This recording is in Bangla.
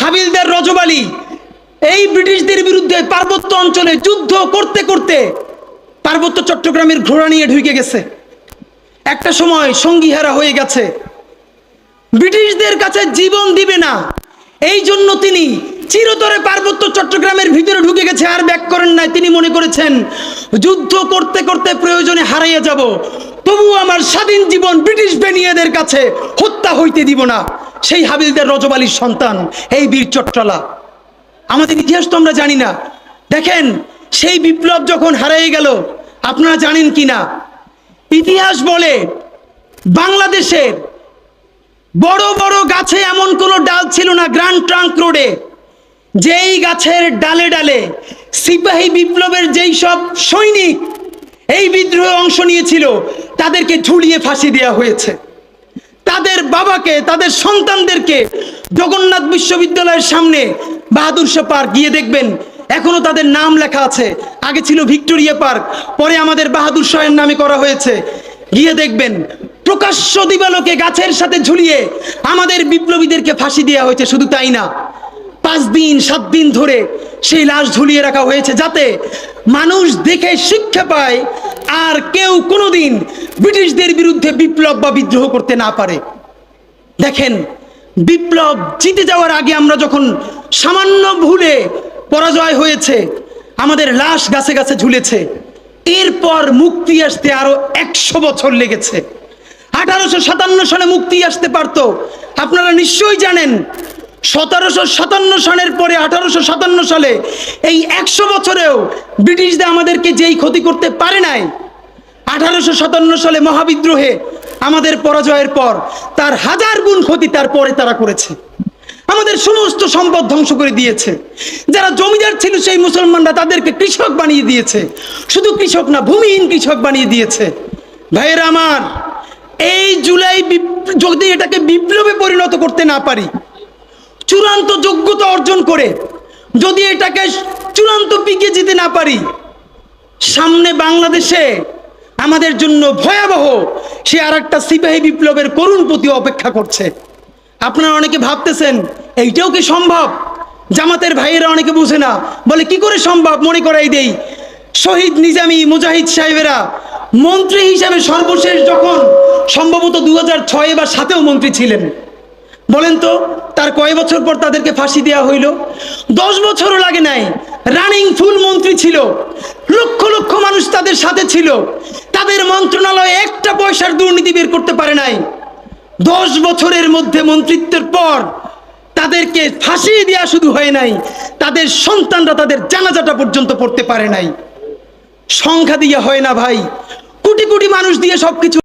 হাবিলদার রজব আলী এই ব্রিটিশদের বিরুদ্ধে পার্বত্য অঞ্চলে যুদ্ধ করতে করতে পার্বত্য চট্টগ্রামের ঘোড়া নিয়ে ঢুকে গেছে। একটা সময় সঙ্গীহারা হয়ে গেছে, ব্রিটিশদের কাছে জীবন দিবে না, এই জন্য তিনি চিরতরে পার্বত্য চট্টগ্রামের ভিতরে ঢুকে গেছে, আর ব্যাক করেন নাই। তিনি মনে করেছেন যুদ্ধ করতে করতে প্রয়োজনে হারিয়ে যাব, তবু আমার স্বাধীন জীবন ব্রিটিশ বেনিয়াদের কাছে হত্যা হইতে দিব না। সেই হাবিলদার রজব আলীর সন্তান এই বীর চট্টলা। আমাদের ইতিহাস তো আমরা জানি না। দেখেন, সেই বিপ্লব যখন হারিয়ে গেল, আপনারা জানেন কিনা, ইতিহাস বলে বাংলাদেশের বড় বড় গাছে এমন কোনো ডাল ছিল না গ্র্যান্ড ট্রাঙ্ক রোডে, যেই গাছের ডালে ডালে সিপাহী বিপ্লবের যেই সব সৈনিক এই বিদ্রোহে অংশ নিয়েছিল তাদেরকে ঝুলিয়ে ফাঁসি দেওয়া হয়েছে। তাদের বাবাকে, তাদের সন্তানদেরকে জগন্নাথ বিশ্ববিদ্যালয়ের সামনে বাহাদুর শাহ পার্ক গিয়ে দেখবেন, এখনো তাদের নাম লেখা আছে। আগে ছিল ভিক্টোরিয়া পার্ক, পরে আমাদের বাহাদুর শাহের নামে করা হয়েছে। গিয়ে দেখবেন প্রকাশ্য দিবালোকে গাছের সাথে ঝুলিয়ে আমাদের বিপ্লবীদেরকে ফাঁসি দেওয়া হয়েছে। শুধু তাই না, 5 দিন 7 দিন ধরে সেই লাশ ঝুলিয়ে রাখা হয়েছে, যাতে মানুষ দেখে শিক্ষা পায় আর কেউ কোনোদিন ব্রিটিশদের বিরুদ্ধে বিপ্লব বা বিদ্রোহ করতে না পারে। দেখেন, বিপ্লব জিতে যাওয়ার আগে আমরা যখন সামান্য ভুলে পরাজয় হয়েছে, আমাদের লাশ গাছে গাছে ঝুলেছে। এরপর মুক্তি আসতে আরো 100 বছর লেগেছে। 1857 সালে মুক্তি আসতে পারত। আপনারা নিশ্চয়ই জানেন 1757 সালের পরে 1857 সালে এই 100 বছরেও ব্রিটিশদের আমাদেরকে যেই ক্ষতি করতে পারে নাই, 1857 সালে মহাবিদ্রোহে আমাদের পরাজয়ের পর তার 1000 গুণ ক্ষতি তারপরে তারা করেছে। আমাদের সমস্ত সম্পদ ধ্বংস করে দিয়েছে। যারা জমিদার ছিল সেই মুসলমানরা তাদেরকে কৃষক বানিয়ে দিয়েছে। শুধু কৃষক না, ভূমিহীন কৃষক বানিয়ে দিয়েছে। ভাইয়েরা আমার, এই জুলাই যদি এটাকে বিপ্লবে পরিণত করতে না পারি, চূড়ান্ত যোগ্যতা অর্জন করে যদি এটাকে চূড়ান্ত পিকে যেতে না পারি, সামনে বাংলাদেশে আমাদের জন্য ভয়াবহ সে আর একটা সিপাহী বিপ্লবের করুণ প্রতি অপেক্ষা করছে। আপনারা অনেকে ভাবতেছেন এইটাও কি সম্ভব? জামাতের ভাইয়েরা অনেকে বুঝে না, বলে কি করে সম্ভব। মনে করাই দেই, শহীদ নিজামী মুজাহিদ সাহেবেরা মন্ত্রী হিসাবে সর্বশেষ যখন সম্ভবত 2006 বা 2007 মন্ত্রী ছিলেন, বলেন তো তার কয় বছর পর তাদেরকে ফাঁসি দেওয়া হইল? 10 বছরও লাগে নাই। রানিং ফুল মন্ত্রী ছিল, লক্ষ লক্ষ মানুষ তাদের সাথে ছিল, তাদের মন্ত্রণালয়ে একটা পয়সার দুর্নীতি বের করতে পারে নাই। 10 বছরের মধ্যে মন্ত্রিত্বের পর তাদেরকে ফাঁসি দেওয়া শুধু হয় নাই, তাদের সন্তানরা তাদের জানাজাটা পর্যন্ত পড়তে পারে নাই। সংখ্যা দিয়ে হয় না ভাই, কোটি কোটি মানুষ দিয়ে সবকিছু